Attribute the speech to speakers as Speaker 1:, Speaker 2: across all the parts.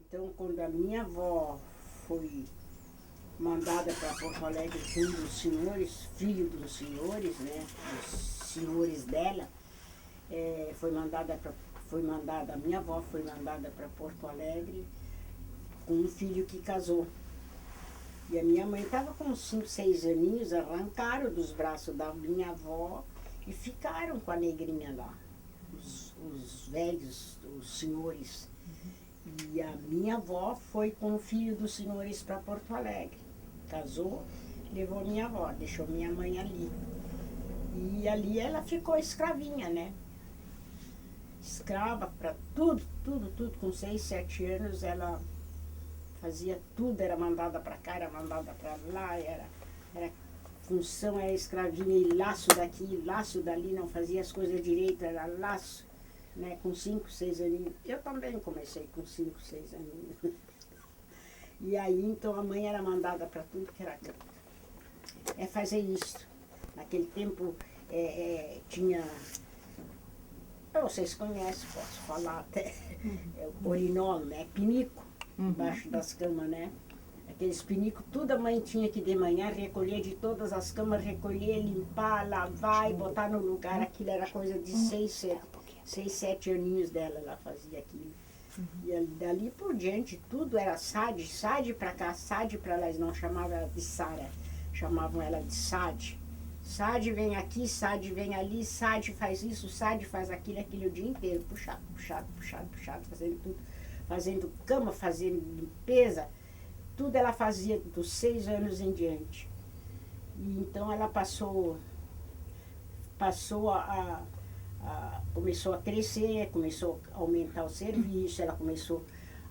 Speaker 1: Então, quando a minha avó foi mandada para Porto Alegre com um dos senhores, filho dos senhores, né, os senhores dela, a minha avó foi mandada para Porto Alegre com um filho que casou. E a minha mãe estava com uns 5, 6 aninhos, arrancaram dos braços da minha avó e ficaram com a negrinha lá, os velhos, os senhores. E a minha avó foi com o filho dos senhores para Porto Alegre. Casou, levou minha avó, deixou minha mãe ali. E ali ela ficou escravinha, né? Escrava para tudo. Com 6, 7 anos ela fazia tudo, era mandada para cá, era mandada para lá, era função, era escravinha e laço daqui, laço dali, não fazia as coisas direito, era laço, né? Com 5, 6 aninhos. Eu também comecei com 5, 6 aninhos. E aí, então, a mãe era mandada para tudo que era canto. É fazer isso. Naquele tempo, tinha... Vocês conhecem, posso falar até. É o orinol, né? Pinico, embaixo das camas, né? Aqueles pinicos, tudo a mãe tinha que de manhã recolher de todas as camas, recolher, limpar, lavar e botar no lugar. Aquilo era coisa de 6, 7 aninhos dela, ela fazia aquilo. E dali por diante, tudo era Sade para cá, Sade para lá. Eles não chamavam ela de Sara, chamavam ela de Sade. Sade vem aqui, Sade vem ali, Sade faz isso, Sade faz aquilo o dia inteiro, puxado, fazendo tudo. Fazendo cama, fazendo limpeza, tudo ela fazia dos 6 anos em diante. E então ela começou a crescer, começou a aumentar o serviço, ela começou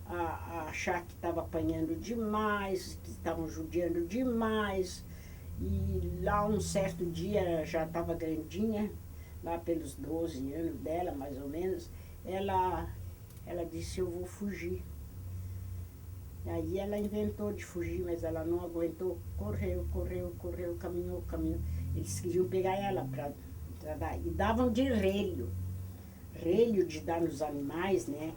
Speaker 1: a achar que estava apanhando demais, que estavam judiando demais. E lá um certo dia, já estava grandinha, lá pelos 12 anos dela, mais ou menos, ela disse, eu vou fugir. Aí ela inventou de fugir, mas ela não aguentou, correu, caminhou. Eles queriam pegar ela para dar, e davam de relho de dar nos animais, né?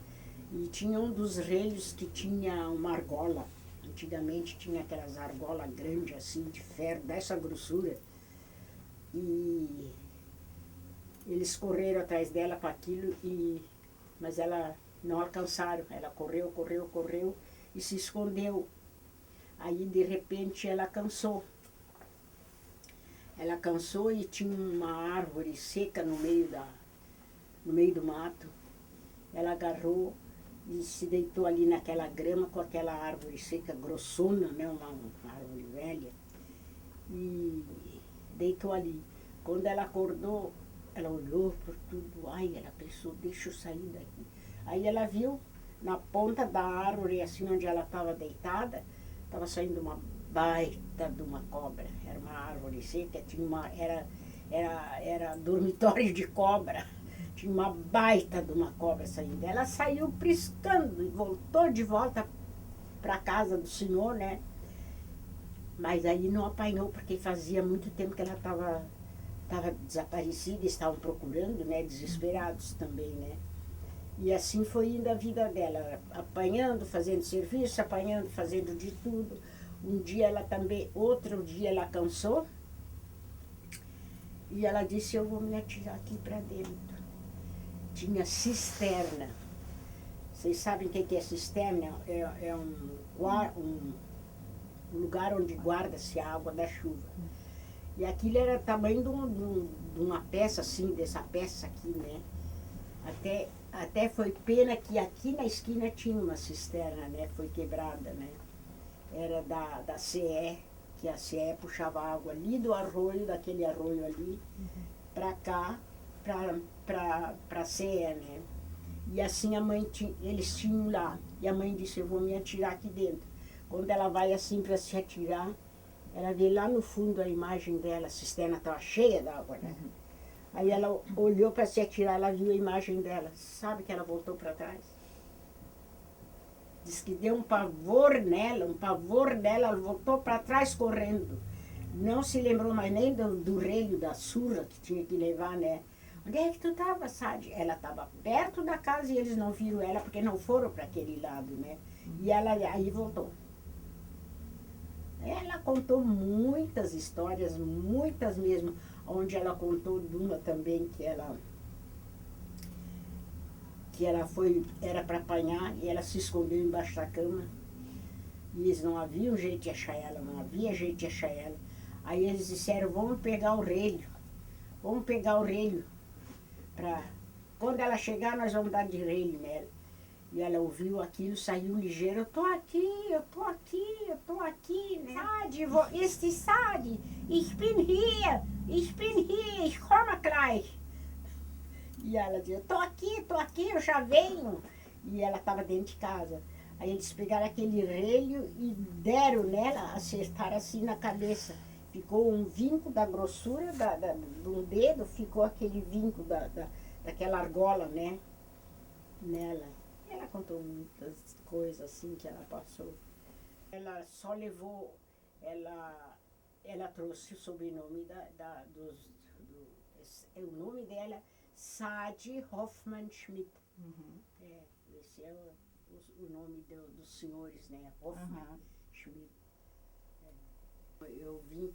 Speaker 1: E tinha um dos relhos que tinha uma argola. Antigamente tinha aquelas argolas grandes assim, de ferro, dessa grossura. E eles correram atrás dela com aquilo, mas ela não alcançaram. Ela correu e se escondeu. Aí, de repente, ela cansou. Ela cansou e tinha uma árvore seca no meio do mato. Ela agarrou e se deitou ali naquela grama com aquela árvore seca, grossona, né? Uma árvore velha. E deitou ali. Quando ela acordou, ela olhou por tudo. Ai, ela pensou, deixa eu sair daqui. Aí ela viu, na ponta da árvore, assim onde ela estava deitada, estava saindo uma baita de uma cobra. Era uma árvore seca, era dormitório de cobra. Tinha uma baita de uma cobra saindo. Ela saiu priscando e voltou de volta para a casa do senhor, né? Mas aí não apanhou, porque fazia muito tempo que ela estava desaparecida, estavam procurando, né? Desesperados também, né? E assim foi indo a vida dela, apanhando, fazendo serviço, apanhando, fazendo de tudo. Outro dia ela cansou e ela disse, eu vou me atirar aqui para dentro. Tinha cisterna. Vocês sabem o que é cisterna? É um lugar onde guarda-se a água da chuva. E aquilo era o tamanho de uma peça assim, dessa peça aqui, né? Até foi pena que aqui na esquina tinha uma cisterna, né? Foi quebrada, né? Era da CE, que a CE puxava água ali do arroio, daquele arroio ali, para cá, para a CE, né? E assim eles tinham lá. E a mãe disse, eu vou me atirar aqui dentro. Quando ela vai assim para se atirar, ela vê lá no fundo a imagem dela, a cisterna estava cheia d'água, né? Aí ela olhou para se atirar, ela viu a imagem dela. Sabe que ela voltou para trás? Diz que deu um pavor dela, ela voltou para trás correndo. Não se lembrou mais nem do relho da surra que tinha que levar, né? onde é que tu estava, Sade? Ela estava perto da casa e eles não viram ela porque não foram para aquele lado, né? E ela aí voltou. Ela contou muitas histórias, muitas mesmo, onde ela contou de uma também que ela foi, era para apanhar e ela se escondeu embaixo da cama. E eles não haviam jeito de achar ela, não havia jeito de achar ela. Aí eles disseram, vamos pegar o relho. Vamos pegar o relho. Quando ela chegar, nós vamos dar de relho nela. E ela ouviu aquilo, saiu ligeira. Eu tô aqui, eu tô aqui, eu tô aqui, né? Sade, este Sade, ich bin hier, ich komme gleich. E ela dizia, tô aqui, eu já venho. E ela estava dentro de casa. Aí eles pegaram aquele relho e deram nela, acertaram assim na cabeça. Ficou um vinco da grossura do dedo, ficou aquele vinco daquela argola, né? Nela. Ela contou muitas coisas assim que ela passou. Ela só levou, ela trouxe o sobrenome o nome dela, Sade Hoffmann Schmidt. Esse é o nome dos senhores, né? Hoffmann Schmidt. Eu vim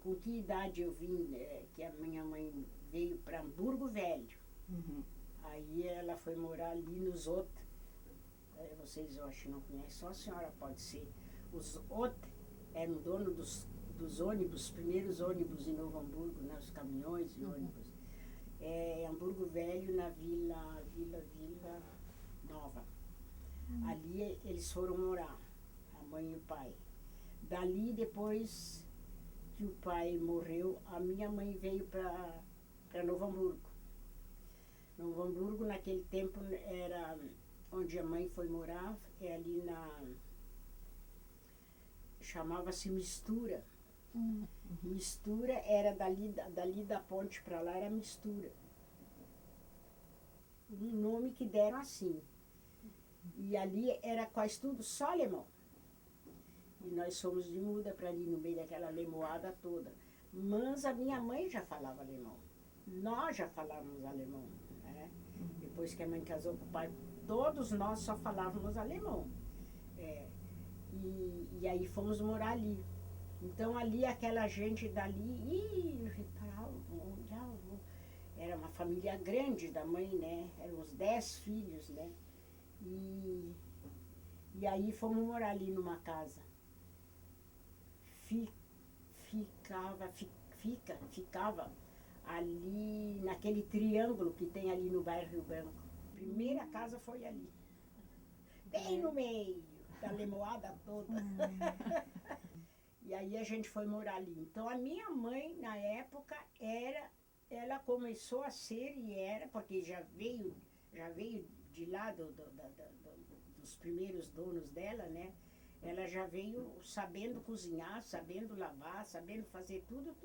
Speaker 1: com que idade eu vim, que a minha mãe veio para Hamburgo Velho. Aí ela foi morar ali nos outros. Vocês eu acho que não conhecem, só a senhora pode ser. Os outros eram donos dos ônibus, primeiros ônibus em Novo Hamburgo, né, os caminhões e ônibus. Hamburgo Velho, na Vila Nova. Ali eles foram morar, a mãe e o pai. Dali, depois que o pai morreu, a minha mãe veio para Novo Hamburgo. Novo Hamburgo, naquele tempo, era onde a mãe foi morar, ali chamava-se Mistura. Mistura era dali da ponte para lá, era Mistura. Um nome que deram assim. E ali era quase tudo só alemão. E nós fomos de muda para ali, no meio daquela alemoada toda. Mas a minha mãe já falava alemão. Nós já falávamos alemão, né? Depois que a mãe casou com o pai, todos nós só falávamos alemão. E aí fomos morar ali. Então ali, aquela gente dali, era uma família grande da mãe, né? Eram uns 10 filhos, né? E aí fomos morar ali numa casa. Ficava ali naquele triângulo que tem ali no bairro Rio Branco. A primeira casa foi ali. Bem no meio da lemoada toda. E aí a gente foi morar ali. Então a minha mãe, na época, ela começou a ser e era, porque já veio de lá dos primeiros donos dela, né? Ela já veio sabendo cozinhar, sabendo lavar, sabendo fazer tudo,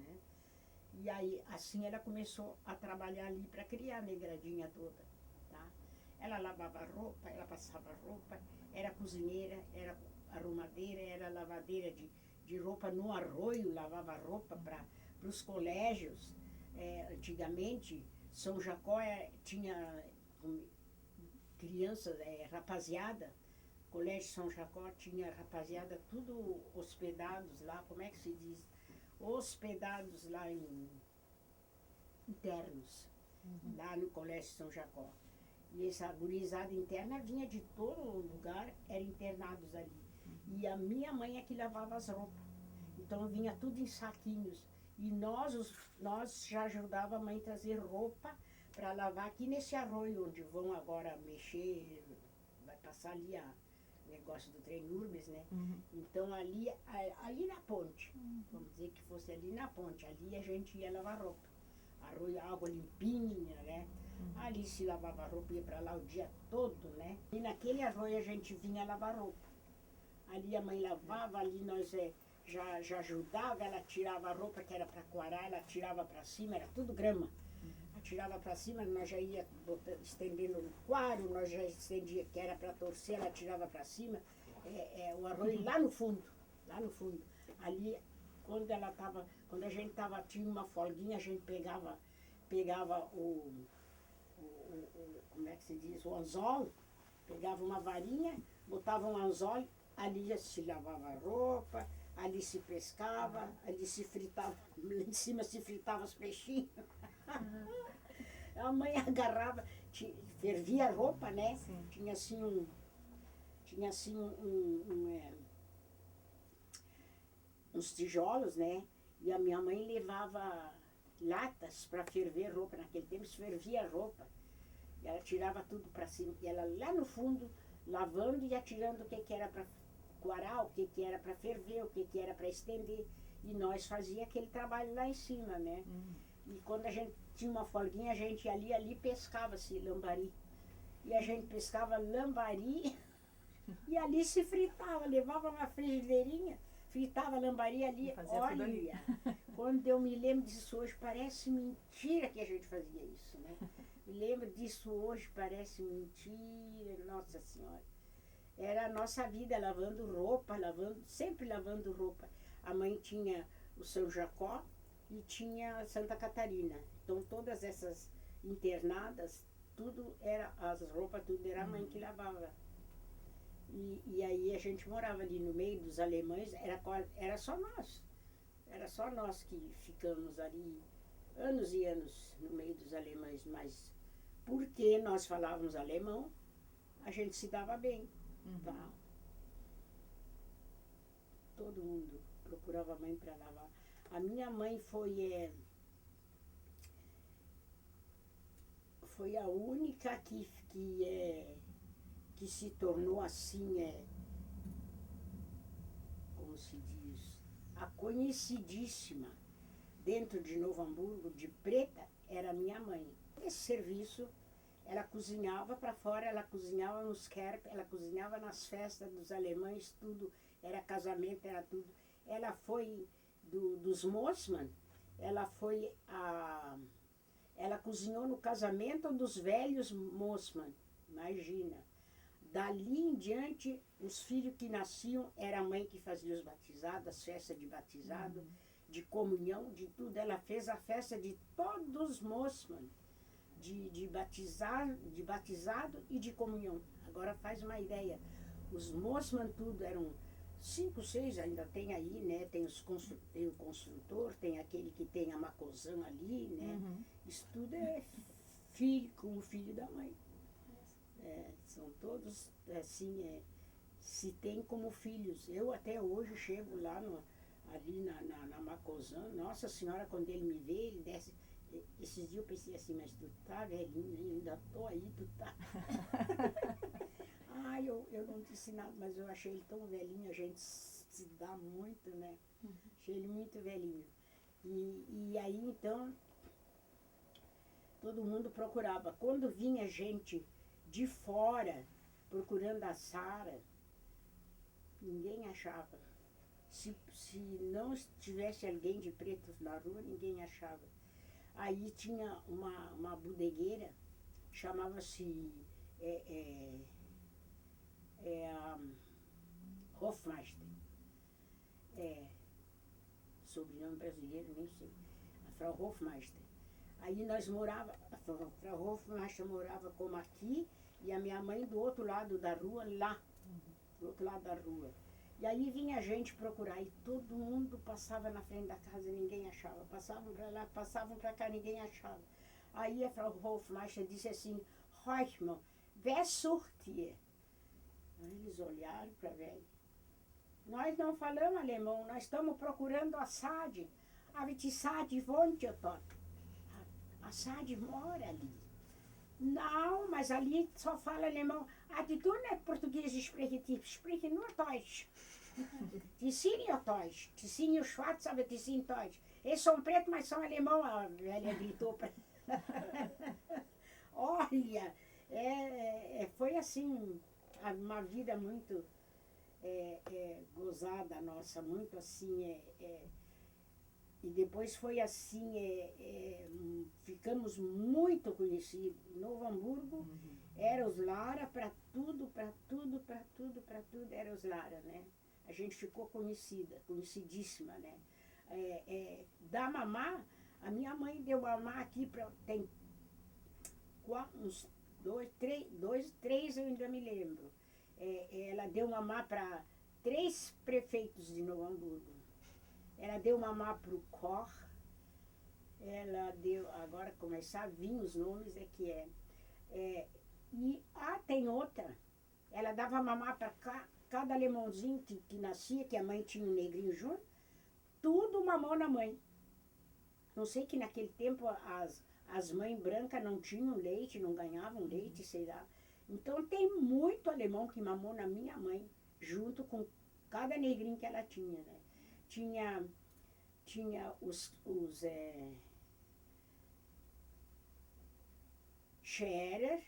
Speaker 1: né? E aí, assim, ela começou a trabalhar ali para criar a negradinha toda, tá? Ela lavava roupa, ela passava roupa, era cozinheira, era arrumadeira, era lavadeira de roupa no arroio, lavava roupa para os colégios. Antigamente, São Jacó tinha crianças, rapaziada. Colégio São Jacó tinha rapaziada tudo hospedados lá, como é que se diz? Hospedados lá internos, lá no Colégio São Jacó. E essa gurizada interna vinha de todo lugar, eram internados ali. E a minha mãe é que lavava as roupas. Então vinha tudo em saquinhos. E nós já ajudava a mãe a trazer roupa para lavar aqui nesse arroio, onde vão agora mexer, vai passar ali o negócio do trem Urbes, né? Então ali na ponte, vamos dizer que fosse ali na ponte, ali a gente ia lavar roupa. Arroio, água limpinha, né? Ali se lavava roupa, ia para lá o dia todo, né? E naquele arroio a gente vinha lavar roupa. Ali a mãe lavava, ali nós já ajudava, ela tirava a roupa que era para coarar, ela tirava para cima, era tudo grama. Ela tirava para cima, nós já ia estendendo no coaro, nós já estendia, que era para torcer, ela tirava para cima. O arroio lá no fundo. Ali quando a gente tinha uma folguinha, a gente pegava como é que se diz, o anzol, pegava uma varinha, botava um anzol, ali se lavava a roupa, ali se pescava, ali se fritava, lá em cima se fritava os peixinhos. A mãe agarrava, fervia a roupa, né?
Speaker 2: Sim.
Speaker 1: Tinha assim uns tijolos, né? E a minha mãe levava latas para ferver roupa. Naquele tempo se fervia a roupa. E ela tirava tudo para cima. E ela lá no fundo, lavando e atirando o que era para coarar, o que era para ferver, o que era para estender. E nós fazia aquele trabalho lá em cima, né? E quando a gente tinha uma folguinha, a gente ia ali pescava-se lambari. E a gente pescava lambari e ali se fritava, levava uma frigideirinha, fritava lambari ali. Olha, quando eu me lembro disso hoje, parece mentira que a gente fazia isso, né? Me lembro disso hoje, parece mentira, Nossa Senhora. Era a nossa vida lavando roupa, sempre lavando roupa. A mãe tinha o São Jacó e tinha Santa Catarina. Então todas essas internadas, as roupas, tudo era a mãe que lavava. E aí a gente morava ali no meio dos alemães, era só nós. Era só nós que ficamos ali anos e anos no meio dos alemães, mas porque nós falávamos alemão, a gente se dava bem. Tá? Todo mundo procurava a mãe para lavar. A minha mãe foi a única que se tornou assim, como se diz, a conhecidíssima dentro de Novo Hamburgo, de preta, era minha mãe. Esse serviço, ela cozinhava para fora, ela cozinhava nos kerp, ela cozinhava nas festas dos alemães, tudo, era casamento, era tudo. Ela foi dos Mossmann, ela cozinhou no casamento dos velhos Mossmann, imagina. Dali em diante, os filhos que nasciam, era a mãe que fazia os batizados, as festas de batizado, de comunhão, de tudo. Ela fez a festa de todos os Mossmann, de batizado e de comunhão. Agora faz uma ideia. Os Mossmann tudo eram 5, 6, ainda tem aí, né? Tem o construtor, tem aquele que tem a Macozã ali, né? Isso tudo é filho com o filho da mãe. São todos, assim, se tem como filhos. Eu até hoje chego lá ali na Macozã, Nossa Senhora, quando ele me vê, ele desce. Esses dias eu pensei assim, mas tu tá velhinho, eu ainda tô aí, tu tá. Eu não disse nada, mas eu achei ele tão velhinho, a gente se dá muito, né? Achei ele muito velhinho. E aí, então, todo mundo procurava. Quando vinha gente de fora procurando a Sara, ninguém achava. Se não tivesse alguém de preto na rua, ninguém achava. Aí tinha uma bodegueira, chamava-se Hofmeister. Sobrenome brasileiro, nem sei. A Frau Hofmeister. Aí nós morava, a Frau Hofmeister morava como aqui, e a minha mãe do outro lado da rua, lá, do outro lado da rua. E aí vinha a gente procurar, e todo mundo passava na frente da casa e ninguém achava. Passavam para lá, passavam para cá, ninguém achava. Aí a Frau Hofmeister disse assim, Reutemann, wer sucht hier? Aí eles olharam para a velha. Nós não falamos alemão, nós estamos procurando a Sade. Aber die Sade wohnt ja dort. A Sade mora ali. Não, mas ali só fala alemão. Die tun nicht português sprechen, die sprechen nur Deutsch. Die sind ja Deutsch. Die sind ja schwarz, aber die sind Deutsch. Eles são pretos, mas são alemão, a velha gritou para. Olha, foi assim, uma vida muito gozada nossa, muito assim, e depois foi assim, ficamos muito conhecidos. Novo Hamburgo era os Lara para tudo, para tudo, para tudo, para tudo, era os Lara, né? A gente ficou conhecida, conhecidíssima, né? dar mamar, a minha mãe deu mamar aqui, tem uns três eu ainda me lembro. Ela deu mamar para 3 prefeitos de Novo Hamburgo. Ela deu mamar para o Cor, ela deu, agora começar a vir os nomes, tem outra, ela dava mamar para cada alemãozinho que nascia, que a mãe tinha um negrinho junto, tudo mamou na mãe. Não sei que naquele tempo as mães brancas não tinham leite, não ganhavam leite, sei lá. Então tem muito alemão que mamou na minha mãe, junto com cada negrinho que ela tinha, né? Tinha os Scherer,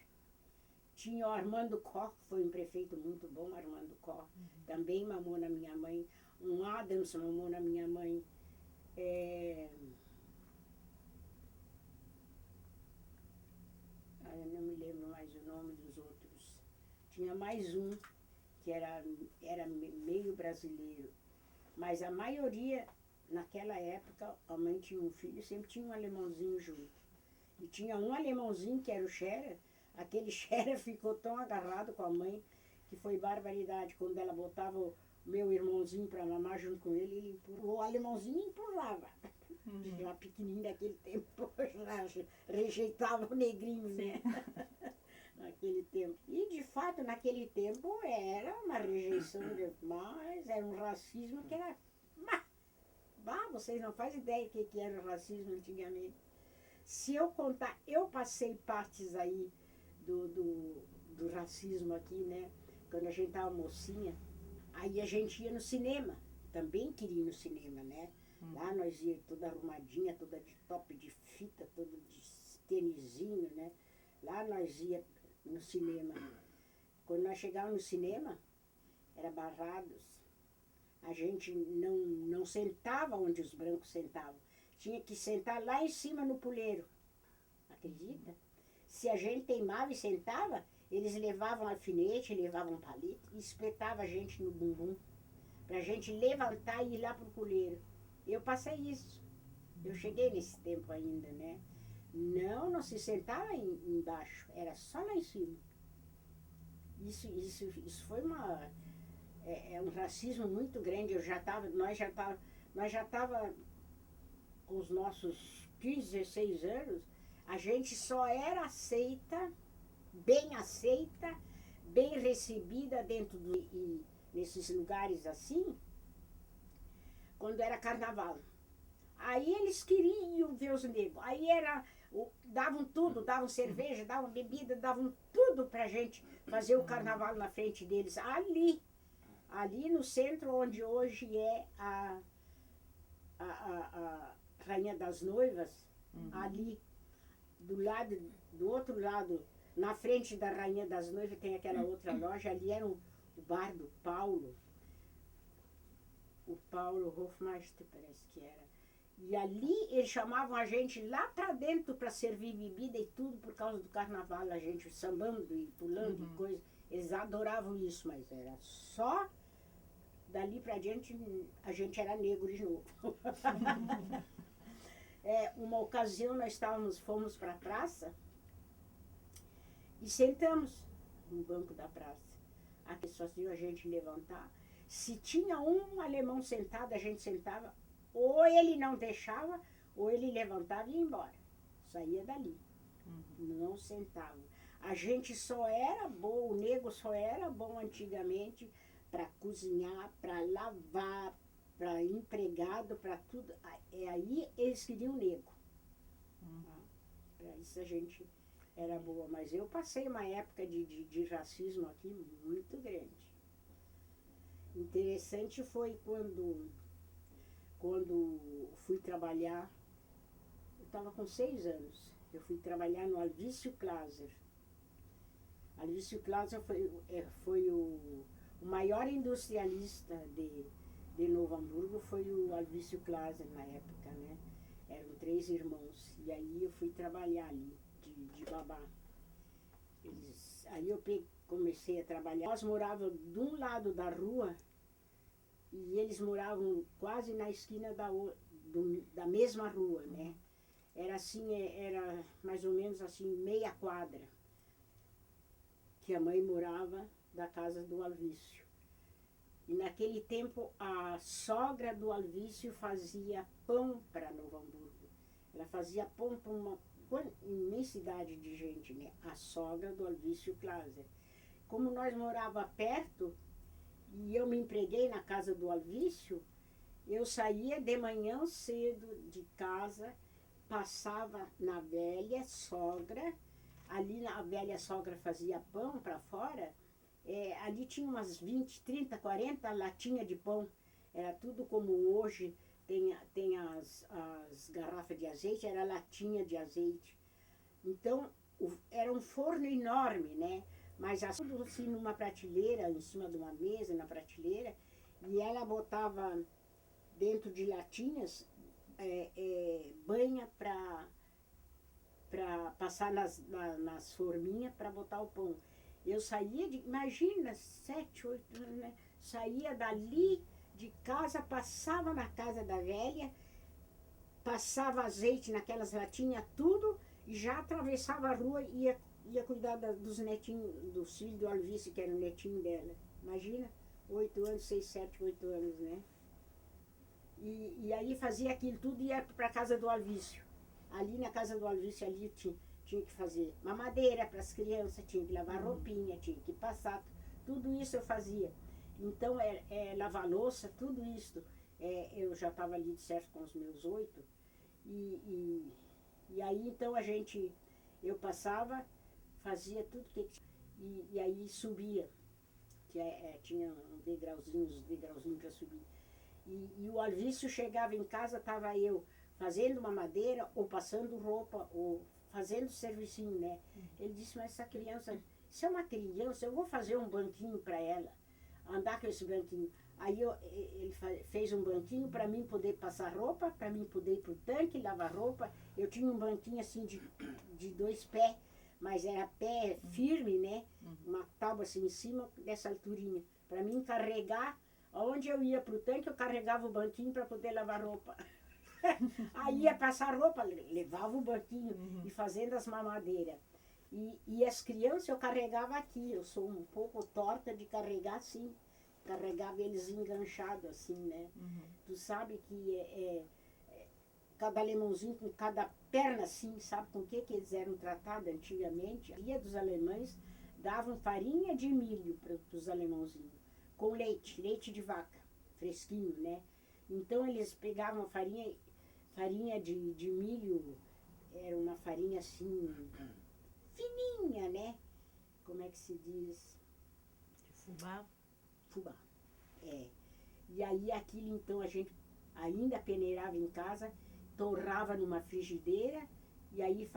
Speaker 1: tinha o Armando Koch, que foi um prefeito muito bom, Armando Koch, também mamou na minha mãe. Um Adams mamou na minha mãe. Eu não me lembro mais o nome dos outros. Tinha mais um, que era meio brasileiro. Mas a maioria, naquela época, a mãe tinha um filho, sempre tinha um alemãozinho junto. E tinha um alemãozinho, que era o Scherer. Aquele Scherer ficou tão agarrado com a mãe, que foi barbaridade. Quando ela botava o meu irmãozinho para mamar junto com ele, o alemãozinho empurrava. Já pequenininho daquele tempo, já rejeitava o negrinho, né? Naquele tempo. E, de fato, naquele tempo era uma rejeição demais, era um racismo que era... vocês não fazem ideia do que era o racismo antigamente. Se eu contar, eu passei partes aí do racismo aqui, né? Quando a gente estava mocinha, aí a gente ia no cinema, também queria ir no cinema, né? Lá nós ia toda arrumadinha, toda de top de fita, toda de tênisinho, né? Lá nós ia no cinema. Quando nós chegávamos no cinema, era barrados. A gente não sentava onde os brancos sentavam. Tinha que sentar lá em cima no puleiro. Acredita? Se a gente teimava e sentava, eles levavam alfinete, levavam palito e espetavam a gente no bumbum. Pra gente levantar e ir lá pro puleiro. Eu passei isso. Eu cheguei nesse tempo ainda, né? Não se sentava embaixo, era só lá em cima. Isso foi um racismo muito grande. Nós já tava com os nossos 15, 16 anos, a gente só era aceita, bem recebida nesses lugares assim, quando era carnaval. Aí eles queriam ver os negros. Aí davam tudo, davam cerveja, davam bebida, davam tudo pra gente fazer o carnaval na frente deles. Ali no centro, onde hoje é a Rainha das Noivas, ali do outro lado, na frente da Rainha das Noivas, tem aquela outra loja, ali era o bar do Paulo. O Paulo Hofmeister, parece que era. E ali eles chamavam a gente lá para dentro para servir bebida e tudo por causa do carnaval, a gente sambando e pulando e coisa. Eles adoravam isso, mas era só dali para diante a gente era negro de novo. Uma ocasião nós fomos para a praça e sentamos no banco da praça. A pessoa viu a gente levantar. Se tinha um alemão sentado, a gente sentava, ou ele não deixava, ou ele levantava e ia embora. Saía dali. Não sentava. A gente só era bom, o negro só era bom antigamente para cozinhar, para lavar, para empregado, para tudo. Aí eles queriam negro. Para isso a gente era boa. Mas eu passei uma época de racismo aqui muito grande. Interessante foi quando fui trabalhar, eu estava com 6 anos, eu fui trabalhar no Alvício Klaser. Alvício Klaser foi o maior industrialista de Novo Hamburgo, foi o Alvício Klaser na época, né? Eram 3 irmãos, e aí eu fui trabalhar ali, de babá. Aí eu comecei a trabalhar. Nós morávamos de um lado da rua e eles moravam quase na esquina da mesma rua, né? Era assim, era mais ou menos assim, meia quadra, que a mãe morava da casa do Alvício. E naquele tempo a sogra do Alvício fazia pão para Novo Hamburgo. Ela fazia pão para uma imensidade de gente, né? A sogra do Alvício Klaser. Como nós morava perto e eu me empreguei na casa do Alvício, eu saía de manhã cedo de casa, passava na velha sogra, ali a velha sogra fazia pão para fora, ali tinha umas 20, 30, 40 latinhas de pão. Era tudo como hoje, tem as garrafas de azeite, era latinha de azeite. Então, era um forno enorme, né? Mas tudo assim numa prateleira, em cima de uma mesa, na prateleira, e ela botava dentro de latinhas banha para passar nas forminhas para botar o pão. Eu saía imagina, 7, 8 anos, né? Saía dali de casa, passava na casa da velha, passava azeite naquelas latinhas, tudo, e já atravessava a rua e ia cuidar dos netinhos, dos filhos do Alvício, que era o netinho dela. Imagina, 8 anos, 6, 7, 8 anos, né? E aí fazia aquilo tudo e ia para a casa do Alvício. Ali na casa do Alvício, ali tinha que fazer mamadeira para as crianças, tinha que lavar roupinha, tinha que passar, tudo isso eu fazia. Então, lavar louça, tudo isso, eu já estava ali de certo com os meus 8, e aí então eu passava, fazia tudo que e aí subia, que tinha uns degrauzinhos para subir. E o Alvício chegava em casa, estava eu fazendo uma madeira, ou passando roupa, ou fazendo servicinho, né? Ele disse, mas essa criança, se é uma criança, eu vou fazer um banquinho para ela, andar com esse banquinho. Aí ele fez um banquinho para mim poder passar roupa, para mim poder ir para o tanque, lavar roupa. Eu tinha um banquinho assim de 2 pés, mas era pé firme, né? Uma tábua assim em cima, dessa alturinha. Para mim carregar, aonde eu ia para o tanque, eu carregava o banquinho para poder lavar roupa. Aí ia passar roupa, levava o banquinho e fazendo as mamadeiras. E as crianças eu carregava aqui, eu sou um pouco torta de carregar assim, carregava eles enganchados assim, né? Tu sabe que cada alemãozinho com cada perna assim, sabe com que eles eram tratados antigamente? A maioria dos alemães davam farinha de milho para os alemãozinhos, com leite de vaca, fresquinho, né? Então eles pegavam farinha de milho, era uma farinha assim, fininha, né? Como é que se diz?
Speaker 2: De fubá?
Speaker 1: Fubá. E aí aquilo então a gente ainda peneirava em casa, torrava numa frigideira e aí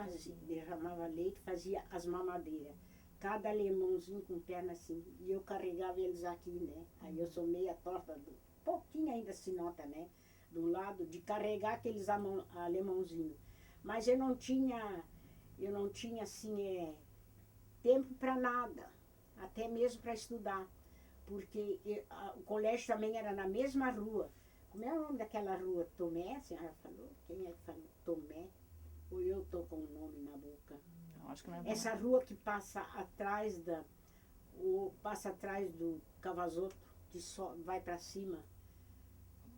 Speaker 1: derramava leite, fazia as mamadeiras. Cada alemãozinho com perna assim. E eu carregava eles aqui, né? Aí eu sou meia torta, pouquinho ainda se nota, né? Do lado de carregar aqueles alemãozinhos. Mas eu não tinha assim, tempo para nada, até mesmo para estudar, porque o colégio também era na mesma rua. Como é o nome daquela rua? Tomé? A senhora falou? Quem é que falou? Tomé? Ou eu estou com o nome na boca?
Speaker 2: Não, acho que não é
Speaker 1: Essa rua que passa atrás do Cavazoto, que só vai para cima.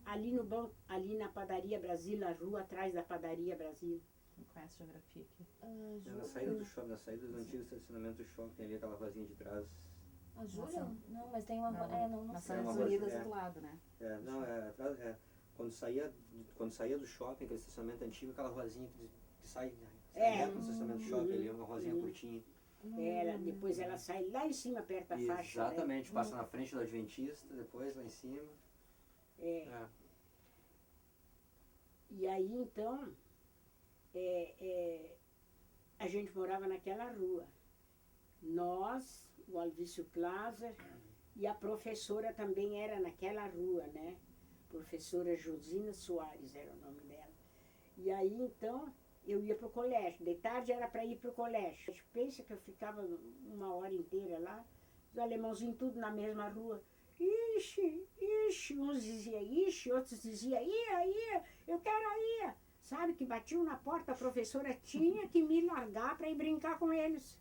Speaker 1: Ali no banco, ali na Padaria Brasil, a rua atrás da Padaria Brasil.
Speaker 2: Não conhece geografia aqui.
Speaker 3: Na saída do shopping, na saída do antigo estacionamento do shopping, ali aquela ruazinha de trás.
Speaker 4: A Júlia? Não, mas tem uma...
Speaker 2: Não,
Speaker 4: não
Speaker 2: na
Speaker 4: sei.
Speaker 2: Saída das
Speaker 3: uma rua-
Speaker 2: Unidas
Speaker 3: é.
Speaker 2: do lado, né?
Speaker 3: Quando saía do shopping, aquele estacionamento antigo, aquela ruazinha que sai
Speaker 1: É.
Speaker 3: reto no estacionamento do shopping ali, uma ruazinha curtinha.
Speaker 1: Depois ela sai lá em cima, perto da faixa.
Speaker 3: Exatamente, passa na frente do Adventista, depois lá em cima.
Speaker 1: Né? E aí, então, a gente morava naquela rua. Nós, o Alvício Klaser, e a professora também era naquela rua, né? Professora Josina Soares era o nome dela. E aí, então, eu ia para o colégio. De tarde era para ir para o colégio. Pensa que eu ficava uma hora inteira lá, os alemãozinhos tudo na mesma rua. ixi, uns diziam ixi, outros diziam ia, eu quero ir. Sabe, que batiam na porta, a professora tinha que me largar para ir brincar com eles.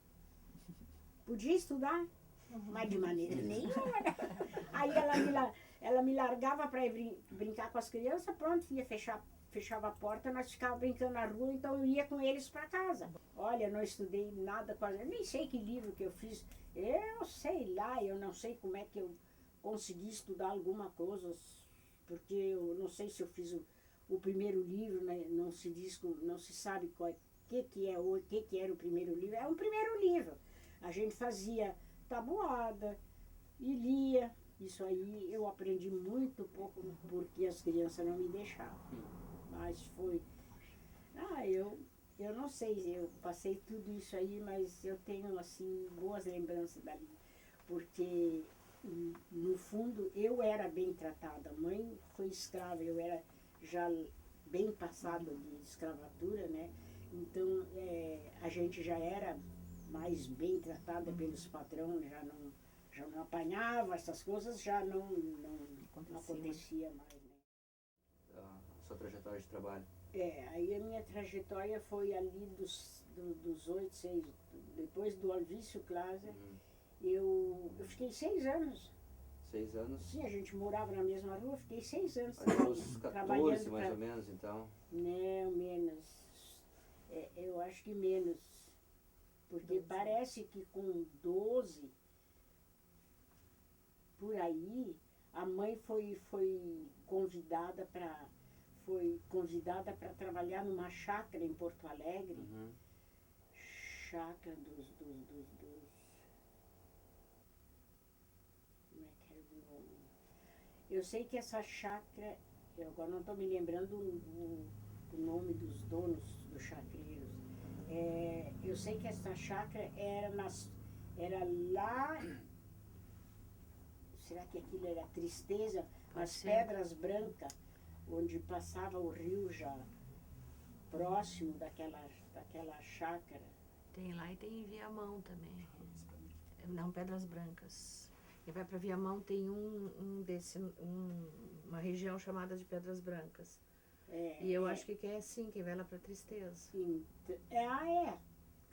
Speaker 1: Podia estudar, mas de maneira nenhuma. Aí ela me largava para ir brincar com as crianças, pronto, fechava a porta, nós ficávamos brincando na rua, então eu ia com eles para casa. Olha, não estudei nada quase, eu nem sei que livro que eu fiz, eu sei lá, eu não sei como é que eu consegui estudar alguma coisa, porque eu não sei se eu fiz o primeiro livro, né? Não se diz, não se sabe que era o primeiro livro. É um primeiro livro. A gente fazia tabuada e lia. Isso aí eu aprendi muito pouco porque as crianças não me deixavam. Mas foi... eu não sei, eu passei tudo isso aí, mas eu tenho, assim, boas lembranças dali. Porque, no fundo, eu era bem tratada. A mãe foi escrava, eu era já bem passada de escravatura, né? Então, a gente já era mais bem tratada pelos patrões, já não apanhava, essas coisas já não acontecia mais, né?
Speaker 3: A sua trajetória de trabalho?
Speaker 1: Aí a minha trajetória foi ali dos 8, 6, depois do Alvício Claser, eu fiquei 6 anos.
Speaker 3: 6 anos?
Speaker 1: Sim, a gente morava na mesma rua, fiquei 6 anos
Speaker 3: Até os 14 mais ou menos, então?
Speaker 1: Não, menos. Eu acho que menos. Porque 12. Parece que com 12, por aí, a mãe foi convidada para trabalhar numa chácara em Porto Alegre. Chácara dos como é que era o nome? Eu sei que essa chácara, eu agora não estou me lembrando o nome dos donos dos chacreiros. Eu sei que essa chácara era lá, será que aquilo era Tristeza? Nas Pedras Brancas, onde passava o rio já próximo daquela chácara.
Speaker 5: Tem lá e tem em Viamão também. Não, Pedras Brancas. E vai para Viamão, tem uma região chamada de Pedras Brancas. E eu acho que é assim, que vai lá para Tristeza.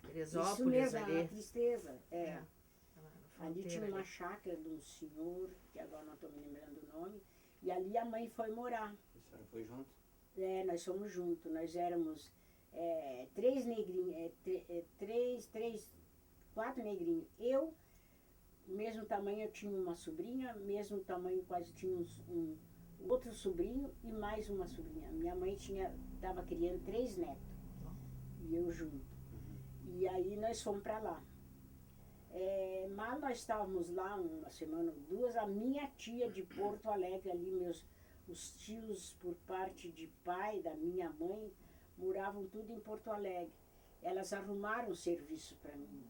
Speaker 5: Teresópolis.
Speaker 1: Isso mesmo,
Speaker 5: ali.
Speaker 1: Tristeza. Ali tinha uma chácara de um senhor, que agora não estou me lembrando o nome, e ali a mãe foi morar.
Speaker 3: A senhora foi junto?
Speaker 1: Nós fomos juntos, nós éramos 3 negrinhos, 4 negrinhos. Eu, mesmo tamanho, eu tinha uma sobrinha, mesmo tamanho quase tinha um outro sobrinho e mais uma sobrinha. Minha mãe estava criando 3 netos, e eu junto. E aí nós fomos para lá. Mas nós estávamos lá uma semana ou 2, a minha tia de Porto Alegre ali, os tios por parte de pai da minha mãe, moravam tudo em Porto Alegre. Elas arrumaram serviço para mim.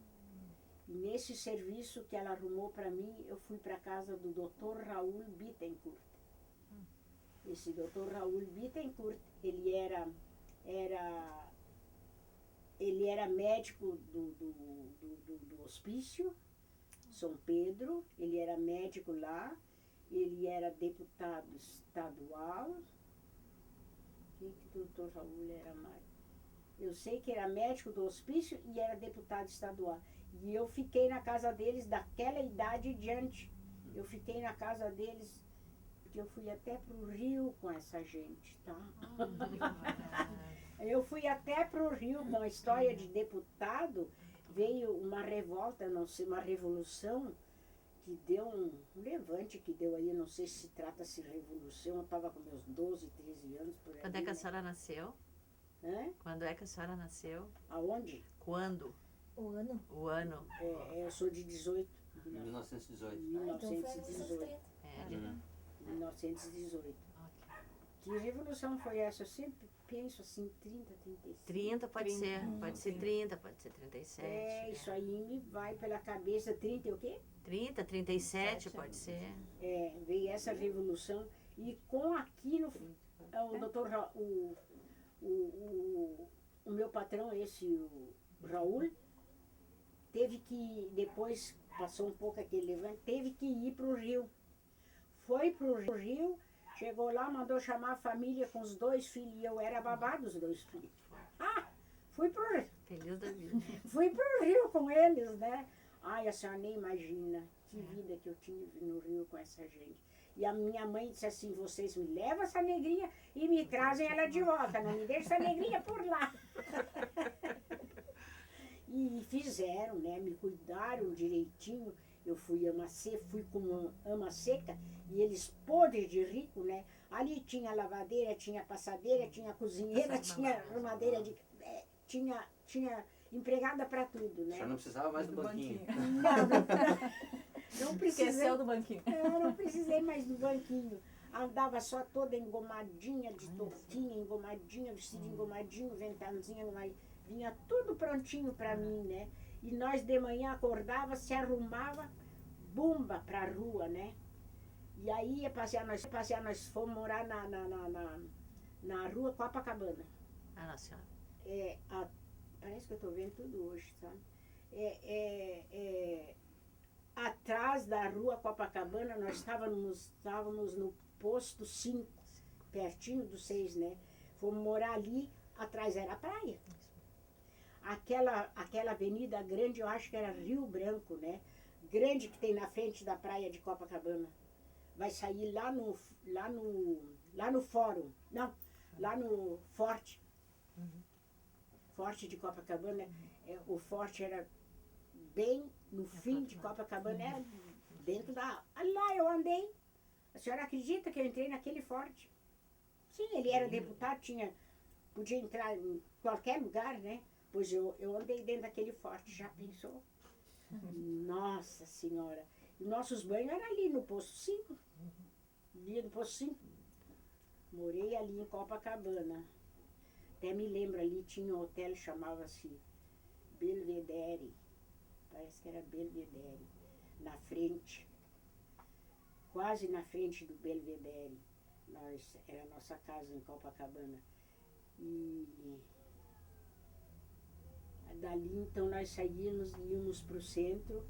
Speaker 1: E nesse serviço que ela arrumou para mim, eu fui para a casa do Dr. Raul Bittencourt. Esse Dr. Raul Bittencourt, ele era médico do hospício São Pedro, ele era médico lá, ele era deputado estadual. Quem que o Dr. Raul era mais? Eu sei que era médico do hospício e era deputado estadual. E eu fiquei na casa deles daquela idade em diante. Eu fiquei na casa deles, porque eu fui até pro Rio com essa gente, tá? Eu fui até pro Rio com a história de deputado. Veio uma revolta, não sei, uma revolução, que deu um levante que deu aí, não sei se trata-se de revolução, eu estava com meus 12, 13 anos por aí.
Speaker 5: Quando é que a senhora nasceu? Quando é que a senhora nasceu?
Speaker 1: Aonde?
Speaker 5: Quando?
Speaker 4: O ano?
Speaker 5: O ano?
Speaker 1: Eu sou de 18.
Speaker 3: 1918.
Speaker 1: 1918. 1918. Que revolução foi essa? Eu sempre penso assim, 30, 35.
Speaker 5: 30 pode ser, pode ser 30, pode ser 37.
Speaker 1: Isso aí me vai pela cabeça, 30 e o quê?
Speaker 5: 30, 37 pode ser.
Speaker 1: Veio essa revolução e com aquilo, o doutor, o meu patrão, o Raul, teve que, depois passou um pouco aquele levante, teve que ir para o Rio, Foi pro Rio, chegou lá, mandou chamar a família com os 2 filhos, e eu era babá dos 2 filhos. Ah, fui pro Rio.
Speaker 5: Feliz da vida.
Speaker 1: Fui pro Rio com eles, né? Ai, a senhora nem imagina que vida que eu tive no Rio com essa gente. E a minha mãe disse assim, vocês me levam essa negrinha e me trazem ela de volta, não me deixem essa negrinha por lá. E fizeram, né? Me cuidaram direitinho. Eu fui fui com ama seca, e eles podres de rico, né? Ali tinha lavadeira, tinha passadeira, tinha cozinheira, tinha arrumadeira de... tinha empregada para tudo, né?
Speaker 3: Já não precisava mais do banquinho.
Speaker 1: Não precisei.
Speaker 2: Esqueceu do banquinho.
Speaker 1: Eu não precisei mais do banquinho. Andava só toda engomadinha, de touquinha, engomadinha, vestido engomadinho, ventãozinha, vinha tudo prontinho para mim, né? E nós de manhã acordava, se arrumava, bumba para a rua, né? E aí ia passear, nós fomos morar na rua Copacabana.
Speaker 5: Ah, Nossa Senhora.
Speaker 1: Parece que eu estou vendo tudo hoje, sabe? Atrás da rua Copacabana, nós estávamos no posto 5, pertinho do 6, né? Fomos morar ali, atrás era a praia. Aquela avenida grande, eu acho que era Rio Branco, né? Grande que tem na frente da praia de Copacabana. Vai sair lá no Fórum. Não, lá no Forte. Forte de Copacabana. O Forte era bem no fim de Copacabana, era dentro da... Lá eu andei. A senhora acredita que eu entrei naquele Forte? Sim, ele era deputado, podia entrar em qualquer lugar, né? Pois eu andei dentro daquele Forte, já pensou? Nossa Senhora! E nossos banhos eram ali no posto 5. Ali no posto 5. Morei ali em Copacabana. Até me lembro, ali tinha um hotel, chamava-se Belvedere. Parece que era Belvedere. Na frente. Quase na frente do Belvedere. Era a nossa casa em Copacabana. E dali então nós saímos, íamos para o centro.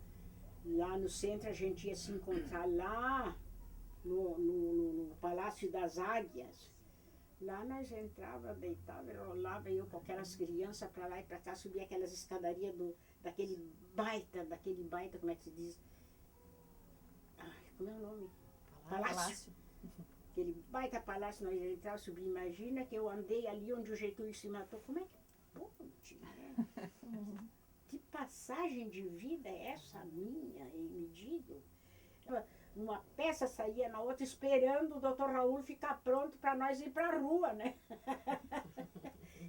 Speaker 1: Lá no centro a gente ia se encontrar lá no Palácio das Águias. Lá nós entrava, deitava, rolava eu com aquelas crianças para lá e para cá, subia aquelas escadarias daquele baita, como é que se diz? Ai, como é o nome? Palácio. Aquele baita palácio, nós entrávamos, subia. Imagina que eu andei ali onde o Getúlio se matou. Como é que pode, né? Que passagem de vida é essa minha, me digo? Uma peça saía na outra, esperando o doutor Raul ficar pronto para nós ir para a rua, né?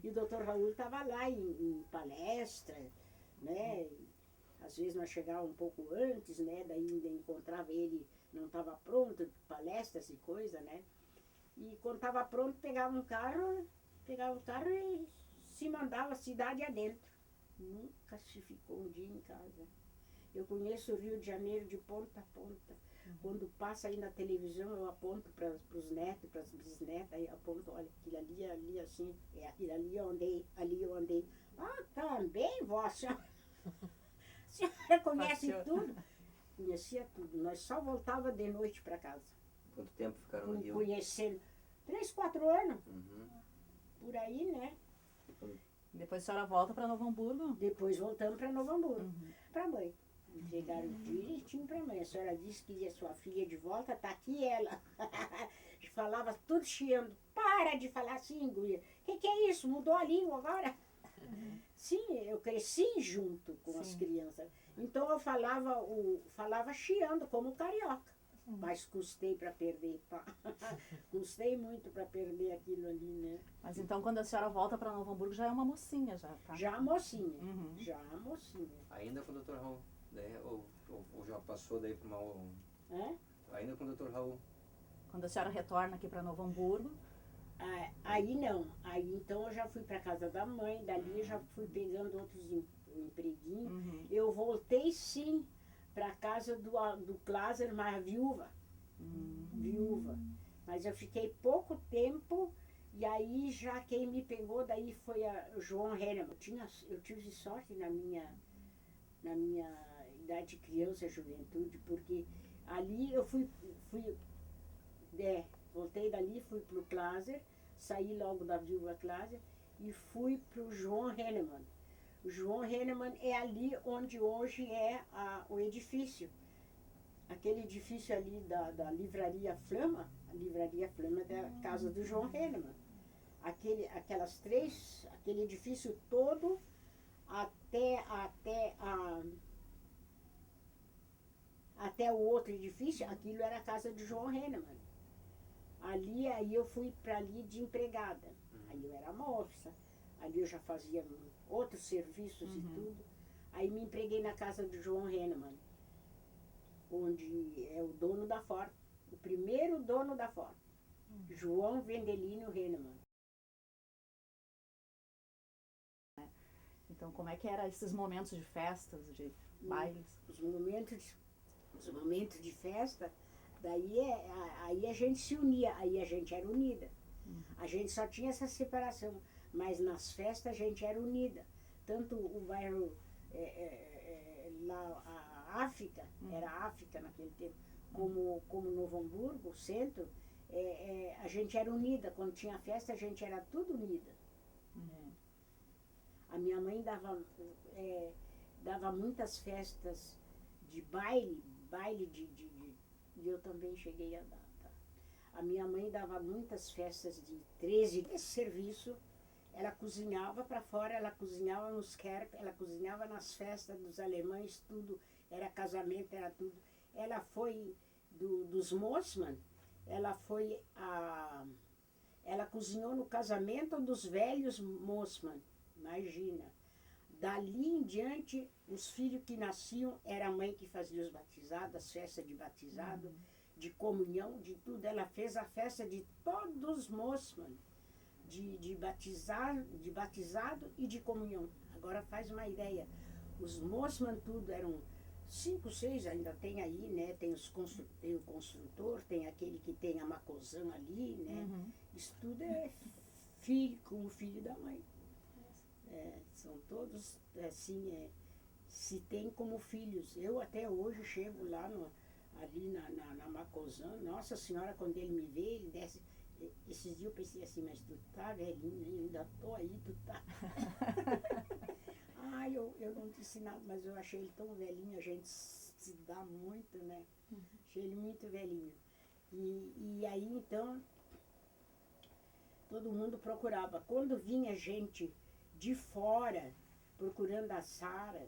Speaker 1: E o doutor Raul estava lá em palestra, né? Às vezes nós chegávamos um pouco antes, né? Daí ainda encontrava ele, não estava pronto, palestras e coisa, né? E quando estava pronto, pegava um carro e se mandava a cidade adentro. Nunca se ficou um dia em casa. Eu conheço o Rio de Janeiro de ponta a ponta. Quando passa aí na televisão, eu aponto para os netos, para as bisnetas, aí aponto, olha, aquilo ali assim, aquilo ali eu andei. Ah, também, vó, a senhora conhece tudo? Conhecia tudo. Nós só voltava de noite para casa.
Speaker 3: Quanto tempo ficaram no Rio?
Speaker 1: Conhecendo. 3, 4 anos. Por aí, né?
Speaker 2: Depois a senhora volta para Novo Hamburgo?
Speaker 1: Depois voltamos para Novo Hamburgo. Para a mãe. Entregaram direitinho para a mãe. A senhora disse que queria sua filha de volta, tá aqui ela. Falava tudo chiando. Para de falar assim, guria. Que é isso? Mudou a língua agora? Sim, eu cresci junto com as crianças. Então eu falava chiando, como carioca. Mas custei para perder, pá. Custei muito para perder aquilo ali, né?
Speaker 2: Mas então quando a senhora volta para Novo Hamburgo já é uma mocinha, já, tá?
Speaker 1: Já mocinha, já mocinha.
Speaker 3: Ainda com o Dr. Raul? Daí, ou já passou daí para uma... Ainda com o Dr. Raul?
Speaker 2: Quando a senhora retorna aqui para Novo Hamburgo?
Speaker 1: Aí não. Aí então eu já fui para casa da mãe, dali eu já fui pegando outros empreguinhos. Eu voltei sim para casa do Cláser, mas viúva. Viúva. Mas eu fiquei pouco tempo, e aí já quem me pegou daí foi o João Henneman. Eu tive sorte na minha idade de criança, juventude, porque ali eu fui voltei dali, fui pro Glaser, saí logo da Viúva Glaser e fui pro João Hennemann. O João Hennemann é ali onde hoje é o edifício. Aquele edifício ali da Livraria Flama, a Livraria Flama é da casa do João Hennemann. Aquele edifício todo até o outro edifício, aquilo era a casa do João Hennemann. Aí eu fui para ali de empregada. Aí eu era moça, ali eu já fazia outros serviços e tudo. Aí me empreguei na casa do João Hennemann, onde é o dono da Ford, o primeiro dono da Ford, João Vendelino Hennemann.
Speaker 2: Então, como é que eram esses momentos de festas, de bailes?
Speaker 1: Os momentos de festa, daí aí a gente se unia, aí a gente era unida. A gente só tinha essa separação, mas nas festas a gente era unida. Tanto o bairro lá, a África, era África naquele tempo, como Novo Hamburgo, o centro, a gente era unida. Quando tinha festa, a gente era tudo unida. A minha mãe dava muitas festas de baile e eu também cheguei a dar. Tá? A minha mãe dava muitas festas de 13 de serviço. Ela cozinhava para fora, ela cozinhava nos Kerp, ela cozinhava nas festas dos alemães, tudo. Era casamento, era tudo. Ela foi dos Mossmann, ela cozinhou no casamento dos velhos Mossmann. Imagina. Dali em diante, os filhos que nasciam, era a mãe que fazia os batizados, as festas de batizado, de comunhão, de tudo. Ela fez a festa de todos os Mossmann, de batizado e de comunhão. Agora faz uma ideia. Os Mossmann tudo eram 5, 6, ainda tem aí, né? Tem o construtor, tem aquele que tem a Macozã ali, né? Isso tudo é filho, como filho da mãe. São todos, assim, se tem como filhos. Eu até hoje chego lá ali na Macozã, Nossa Senhora, quando ele me vê, ele desce. Esses dias eu pensei assim, mas tu tá velhinho, eu ainda tô aí, tu tá. Eu não disse nada, mas eu achei ele tão velhinho, a gente se dá muito, né? Achei ele muito velhinho. E aí, então, todo mundo procurava. Quando vinha gente de fora, procurando a Sara,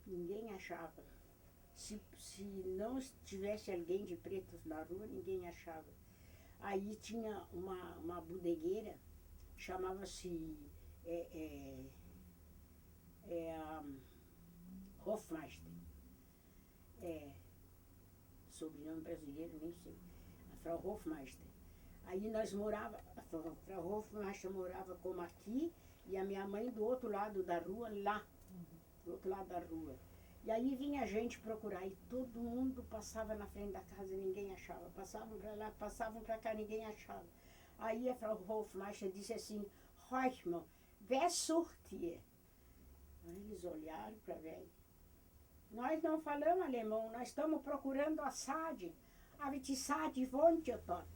Speaker 1: ninguém achava. Se não tivesse alguém de preto na rua, ninguém achava. Aí tinha uma bodegueira, chamava-se Hofmeister. Sobrenome brasileiro, nem sei. A Frau Hofmeister. Aí nós morava, a Frau Hofmeister morava como aqui, e a minha mãe do outro lado da rua, lá, do outro lado da rua. E aí vinha a gente procurar, e todo mundo passava na frente da casa e ninguém achava. Passavam para lá, passavam para cá, ninguém achava. Aí a Frau Hofmeister disse assim, Reutemann, wer sucht hier? Aí eles olharam para a velha. Nós não falamos alemão, nós estamos procurando a Sade. Aber die Sade wohnt ja dort.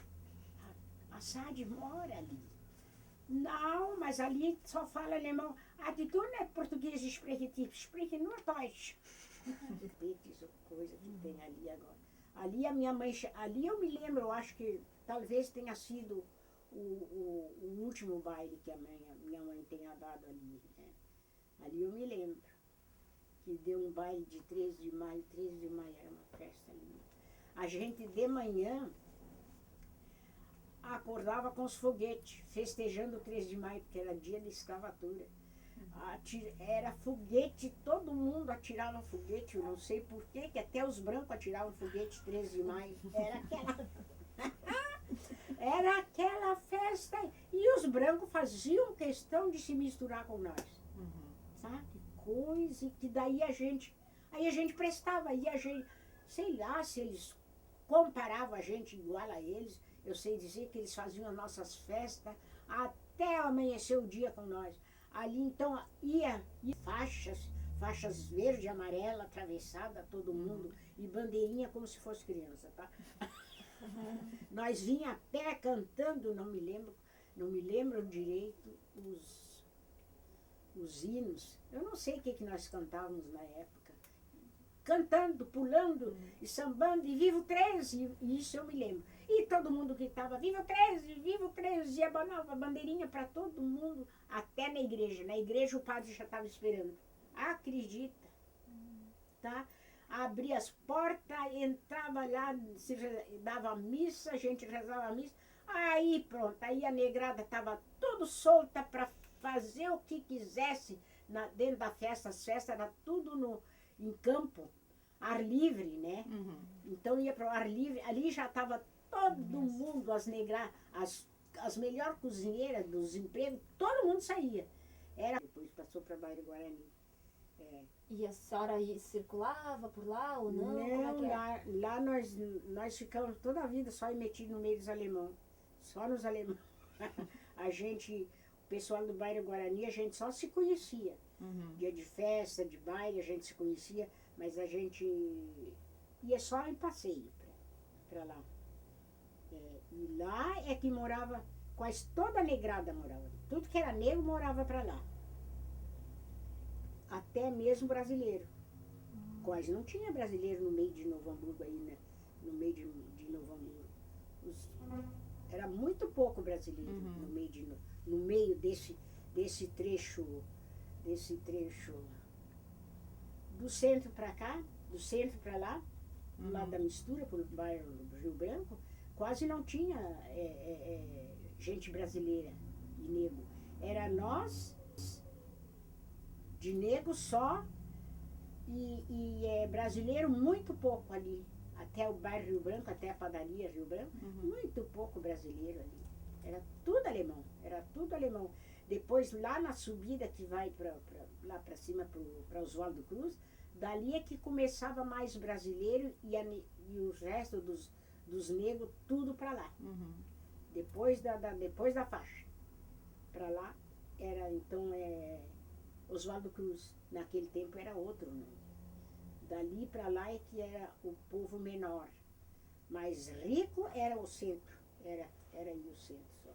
Speaker 1: A Sade mora ali. Não, mas ali só fala alemão. Die tun nicht português, sprechen nur Deutsch. Isso coisa que tem ali agora. Ali a minha mãe, ali eu me lembro, eu acho que talvez tenha sido o último baile que a minha mãe tenha dado ali. Né? Ali eu me lembro que deu um baile de 13 de maio. 13 de maio era uma festa linda. A gente de manhã acordava com os foguetes, festejando o 13 de maio, porque era dia de escravatura. Era foguete, todo mundo atirava foguete, eu não sei porquê, que até os brancos atiravam foguete 13 de maio. Era aquela festa, e os brancos faziam questão de se misturar com nós. Sabe? Coisa que daí a gente prestava, aí a gente, sei lá se eles comparavam a gente igual a eles. Eu sei dizer que eles faziam as nossas festas até amanhecer o dia com nós. Ali então ia faixas verde e amarela, atravessada, todo mundo, e bandeirinha como se fosse criança, tá? Nós vinha a pé cantando, não me lembro direito os hinos. Eu não sei o que nós cantávamos na época. Cantando, pulando e sambando, e viva o 13, e isso eu me lembro. E todo mundo gritava, viva o 13, e abanava a bandeirinha para todo mundo, até na igreja. Na igreja o padre já estava esperando. Acredita, tá? Abria as portas, entrava lá, dava missa, a gente rezava a missa. Aí pronto, aí a negrada estava tudo solta para fazer o que quisesse dentro da festa. As festas eram tudo em campo, ar livre, né?
Speaker 2: Uhum.
Speaker 1: Então ia para o ar livre, ali já estava todo mundo, as negradas, as melhores cozinheiras dos empregos, todo mundo saía. Depois passou para Bairro Guarani.
Speaker 4: E a senhora circulava por lá ou não?
Speaker 1: Não,
Speaker 4: Como é que é?
Speaker 1: lá nós ficamos toda a vida só metidos no meio dos alemãos. Só nos alemães. O pessoal do Bairro Guarani, a gente só se conhecia.
Speaker 2: Uhum.
Speaker 1: Dia de festa, de baile, a gente se conhecia, mas a gente ia só em passeio para lá. E lá é que morava, quase toda a negrada morava. Tudo que era negro morava para lá. Até mesmo brasileiro. Quase não tinha brasileiro no meio de Novo Hamburgo aí, né? No meio de Novo Hamburgo. Era muito pouco brasileiro no meio desse trecho do centro para cá, do centro para lá, do lado da mistura, por bairro do Rio Branco, quase não tinha gente brasileira e negro. Era nós, de negro só, e brasileiro muito pouco ali. Até o bairro Rio Branco, até a padaria Rio Branco, muito pouco brasileiro ali. Era tudo alemão, era tudo alemão. Depois, lá na subida que vai lá para cima, para Oswaldo Cruz, dali é que começava mais brasileiro e o resto dos negros, tudo para lá.
Speaker 2: Uhum.
Speaker 1: Depois da faixa. Para lá, era então Oswaldo Cruz. Naquele tempo era outro nome. Dali para lá é que era o povo menor. Mas rico era o centro. Era aí o centro só.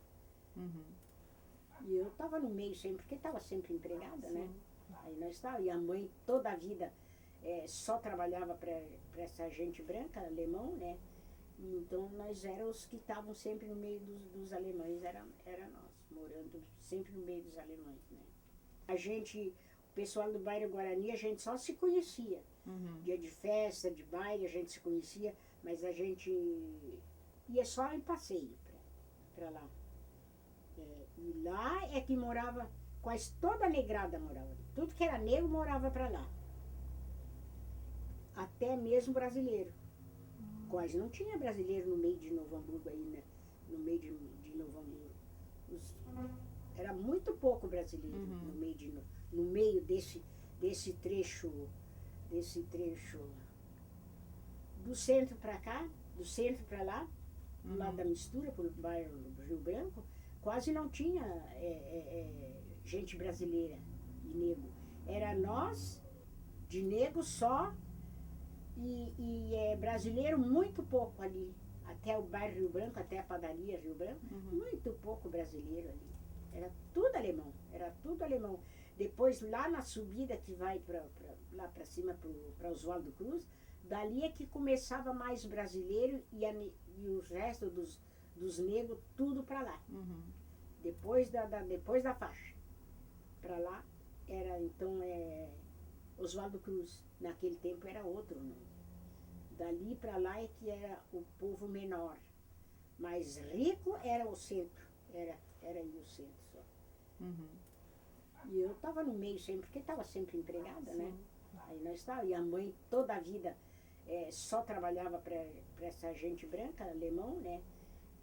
Speaker 2: Uhum.
Speaker 1: E eu estava no meio sempre, porque estava sempre empregada, né? Aí nós estávamos, e a mãe toda a vida só trabalhava para essa gente branca, alemão, né? Então nós éramos os que estavam sempre no meio dos alemães, era nós, morando sempre no meio dos alemães, né? O pessoal do bairro Guarani, a gente só se conhecia.
Speaker 2: Uhum.
Speaker 1: Dia de festa, de baile, a gente se conhecia, mas a gente ia só em passeio para lá. E lá é que morava, quase toda a negrada morava. Tudo que era negro morava para lá. Até mesmo brasileiro. Quase não tinha brasileiro no meio de Novo Hamburgo aí, né? No meio de Novo Hamburgo. Era muito pouco brasileiro no meio desse trecho do centro para cá, do centro para lá, do lado da mistura, por bairro do Rio Branco, quase não tinha gente brasileira e negro. Era nós, de negro só, e brasileiro muito pouco ali. Até o bairro Rio Branco, até a padaria Rio Branco, muito pouco brasileiro ali. Era tudo alemão, era tudo alemão. Depois, lá na subida que vai lá para cima, para Oswaldo Cruz, dali é que começava mais brasileiro e o resto dos negros, tudo para lá.
Speaker 2: Uhum.
Speaker 1: Depois da faixa. Para lá, era então Oswaldo Cruz. Naquele tempo era outro nome. Dali para lá é que era o povo menor. Mas rico era o centro. Era aí o centro só.
Speaker 2: Uhum.
Speaker 1: E eu estava no meio sempre, porque estava sempre empregada, né? Aí nós estávamos, e a mãe toda a vida só trabalhava para essa gente branca, alemão, né?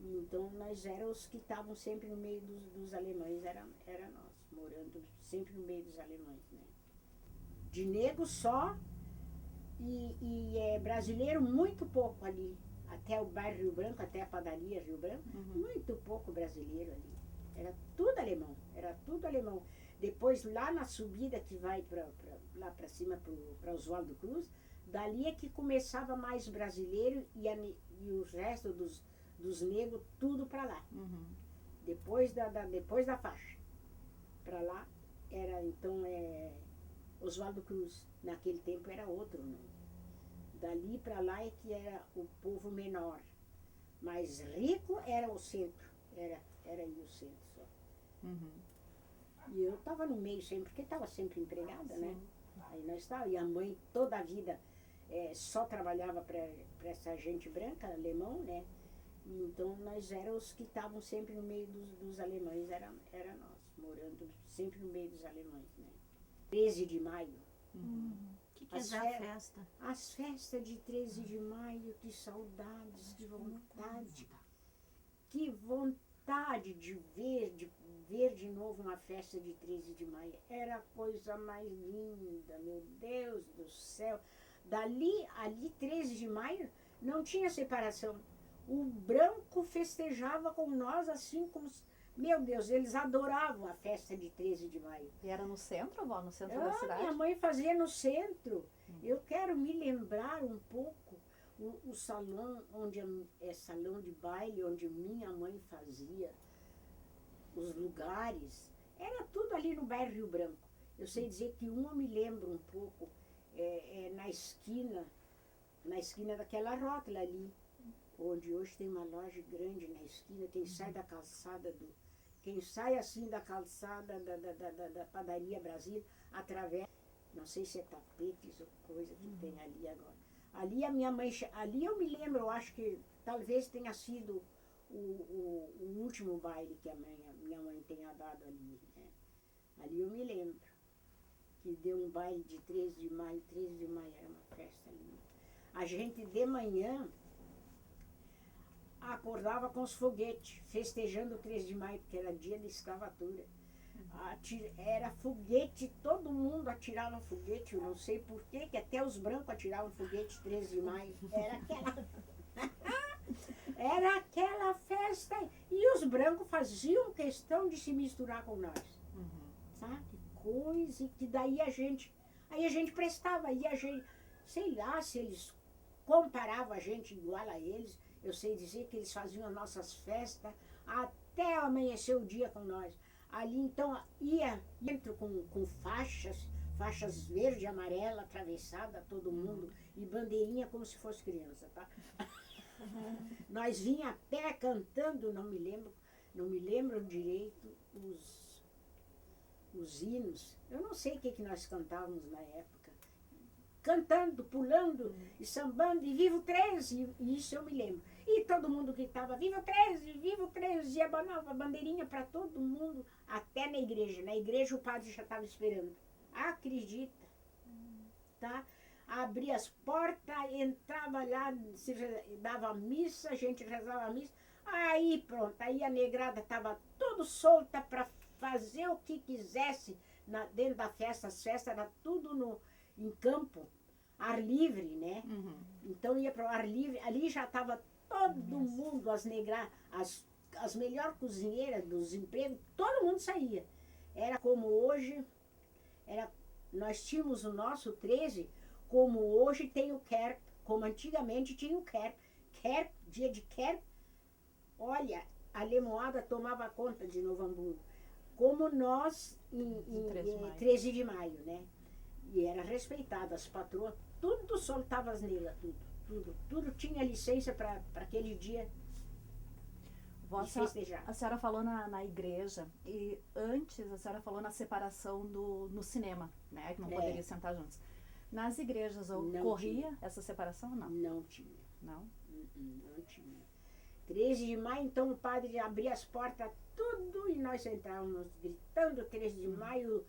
Speaker 1: Então nós éramos os que estavam sempre no meio dos alemães, era nós, morando sempre no meio dos alemães, né? De negro só, e brasileiro muito pouco ali. Até o bairro Rio Branco, até a padaria Rio Branco, muito pouco brasileiro ali. Era tudo alemão, era tudo alemão. Depois, lá na subida que vai lá para cima, para Oswaldo Cruz, Dali é que começava mais brasileiro e o resto dos negros, tudo para lá.
Speaker 2: Uhum.
Speaker 1: Depois da faixa. Para lá era, então, Oswaldo Cruz. Naquele tempo era outro nome. Dali para lá é que era o povo menor. Mas rico era o centro. Era aí o centro só.
Speaker 2: Uhum.
Speaker 1: E eu estava no meio sempre, porque estava sempre empregada, né? Aí nós estávamos, e a mãe toda a vida só trabalhava para essa gente branca, alemão, né? E então nós éramos os que estavam sempre no meio dos alemães, era nós, morando sempre no meio dos alemães, né? 13 de maio.
Speaker 5: O que é
Speaker 1: As
Speaker 5: a
Speaker 1: fe-
Speaker 5: festa?
Speaker 1: As festas de 13 de maio, que saudades, que vontade. Que vontade de ver de novo uma festa de 13 de maio. Era a coisa mais linda, meu Deus do céu. Ali 13 de maio, não tinha separação. O branco festejava com nós assim como... Meu Deus, eles adoravam a festa de 13 de maio.
Speaker 2: E era no centro, vó? No centro da cidade?
Speaker 1: Minha mãe fazia no centro. Eu quero me lembrar um pouco o salão salão de baile onde minha mãe fazia, os lugares, era tudo ali no bairro Rio Branco. Eu sei dizer que eu me lembro um pouco na esquina daquela rótula ali, onde hoje tem uma loja grande na esquina, quem sai da calçada quem sai assim da calçada da padaria Brasil, através, não sei se é tapetes ou coisa que tem ali agora. Ali a minha mãe, ali eu me lembro, eu acho que talvez tenha sido o último baile que a minha mãe tenha dado ali, né? Ali eu me lembro que deu um baile de 13 de maio, 13 de maio era uma festa linda. A gente de manhã acordava com os foguetes, festejando o 13 de maio, porque era dia de escravatura. Era foguete, todo mundo atirava foguete, eu não sei porquê, que até os brancos atiravam foguete 13 de maio. Era aquela festa. E os brancos faziam questão de se misturar com nós. Sabe? Coisa, e que daí a gente prestava, e a gente, sei lá se eles comparavam a gente igual a eles. Eu sei dizer que eles faziam as nossas festas até amanhecer o dia com nós. Ali então ia dentro com faixas verde e amarela, atravessada, todo mundo, e bandeirinha como se fosse criança, tá? Nós vinha a pé cantando, não me lembro direito os hinos. Eu não sei o que nós cantávamos na época. Cantando, pulando e sambando, e viva o 13, e isso eu me lembro. E todo mundo gritava, viva o 13, e abanava a bandeirinha para todo mundo, até na igreja. Na igreja o padre já estava esperando. Acredita? Tá? Abria as portas, entrava lá, dava missa, a gente rezava a missa. Aí pronto, aí a negrada estava toda solta para fazer o que quisesse dentro da festa. As festas eram tudo em campo, ar livre, né? Então ia para o ar livre, ali já estava todo mundo, as melhores cozinheiras dos empregos, todo mundo saía. Era como hoje, nós tínhamos o nosso 13, como hoje tem o Kerp, como antigamente tinha o Kerp. Dia de Kerp, olha, a Lemoada tomava conta de Novo Hamburgo. Como nós, em 13 de maio, né? E era respeitado, as patroas, tudo soltava as negras, tudo tinha licença para aquele dia de festejar.
Speaker 2: A senhora falou na igreja, e antes a senhora falou na separação no cinema, né? Que não poderia sentar juntos. Nas igrejas ocorria essa separação ou não?
Speaker 1: Não tinha.
Speaker 2: Não?
Speaker 1: Não tinha. 13 de maio, então o padre abria as portas, tudo, e nós entrávamos gritando 13 de maio,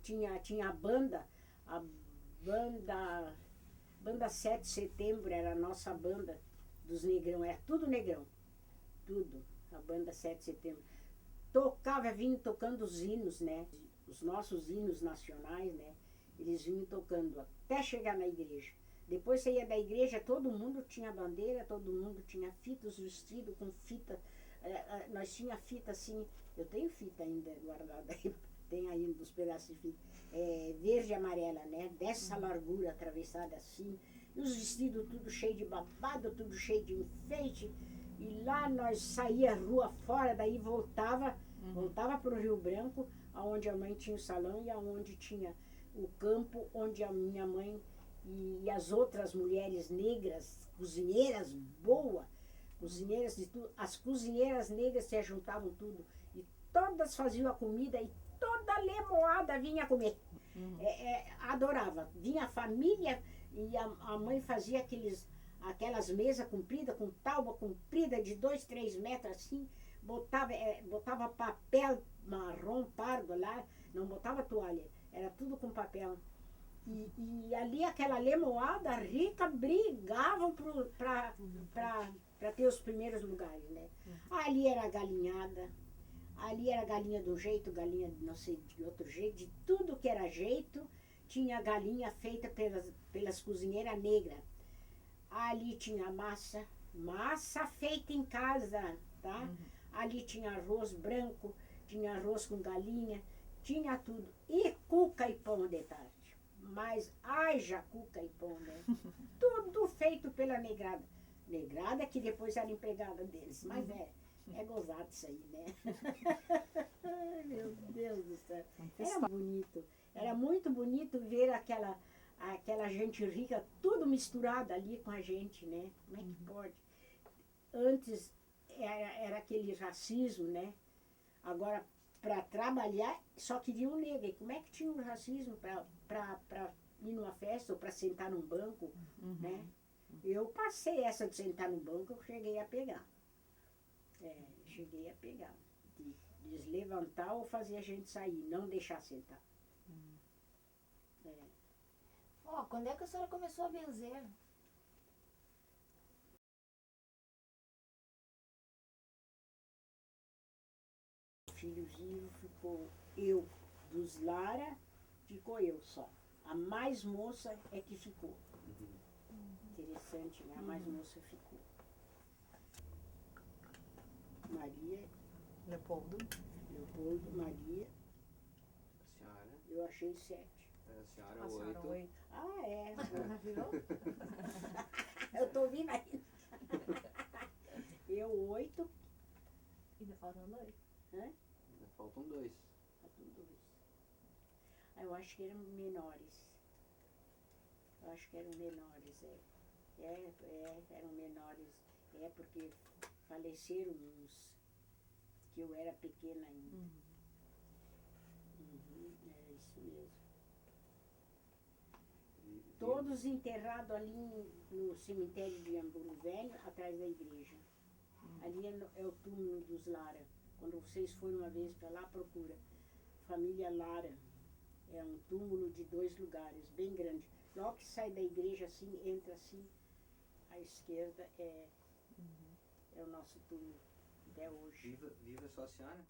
Speaker 1: tinha a banda 7 de setembro, era a nossa banda dos negrão, era tudo negrão, tudo, a banda 7 de setembro. Vinha tocando os hinos, né? Os nossos hinos nacionais, né? Eles vinham tocando até chegar na igreja. Depois você ia da igreja, todo mundo tinha bandeira, todo mundo tinha fita, os vestidos com fita. Nós tinha fita assim, eu tenho fita ainda guardada aí, tem aí uns pedaços de fita, verde e amarela, né? Dessa largura atravessada assim. E os vestidos tudo cheio de babado, tudo cheio de enfeite. E lá nós saía rua fora, daí voltava para o Rio Branco, aonde a mãe tinha o salão e aonde tinha o campo, onde a minha mãe e as outras mulheres negras, cozinheiras boas, cozinheiras de tudo, as cozinheiras negras se juntavam tudo e todas faziam a comida e toda a lemoada vinha comer. Adorava. Vinha a família e a mãe fazia aquelas mesas compridas, com tábua comprida de 2, 3 metros assim, botava papel marrom, pardo lá, não botava toalha, era tudo com papel. E ali aquela lemoada rica brigavam para ter os primeiros lugares, né? Ali era galinhada, ali era galinha de um jeito, galinha não sei de outro jeito, de tudo que era jeito, tinha galinha feita pelas cozinheiras negras. Ali tinha massa feita em casa, tá? Ali tinha arroz branco, tinha arroz com galinha, tinha tudo. E cuca e pão de tarde. Mas haja cuca e pão, né? Tudo feito pela negrada. Negrada que depois era empregada deles. Mas é gozado isso aí, né? Ai, meu Deus do céu. Era bonito. Era muito bonito ver aquela gente rica, tudo misturado ali com a gente, né? Como é que pode? Antes era aquele racismo, né? Agora, para trabalhar, só queriam um negro. E como é que tinha um racismo para ir numa festa ou para sentar num banco, né? Eu passei essa de sentar no banco, eu cheguei a pegar. Cheguei a pegar. De deslevantar ou fazer a gente sair, não deixar sentar.
Speaker 4: Quando é que a senhora começou a benzer?
Speaker 1: Filhos vivos ficou eu, dos Lara, ficou eu só. A mais moça é que ficou. Interessante, né? A mais moça ficou. Maria,
Speaker 2: Leopoldo,
Speaker 1: Maria,
Speaker 3: A senhora?
Speaker 1: eu achei 7.
Speaker 3: A senhora,
Speaker 2: a senhora
Speaker 3: 8.
Speaker 2: 8.
Speaker 1: Ah, é.
Speaker 2: Virou?
Speaker 1: Eu tô vindo aí. Eu 8.
Speaker 2: Ainda faltam 2.
Speaker 1: Hã?
Speaker 3: Ainda faltam 2.
Speaker 1: Faltam 2. Eu acho que eram menores. Eram menores. Porque faleceram uns que eu era pequena ainda. É isso mesmo. Todos enterrados ali no cemitério de Hamburgo Velho, atrás da igreja. Ali é o túmulo dos Lara. Quando vocês forem uma vez para lá, procura. Família Lara. É um túmulo de 2 lugares, bem grande. Logo que sai da igreja assim, entra assim, à esquerda é o nosso túmulo até hoje.
Speaker 3: Viva só a senhora?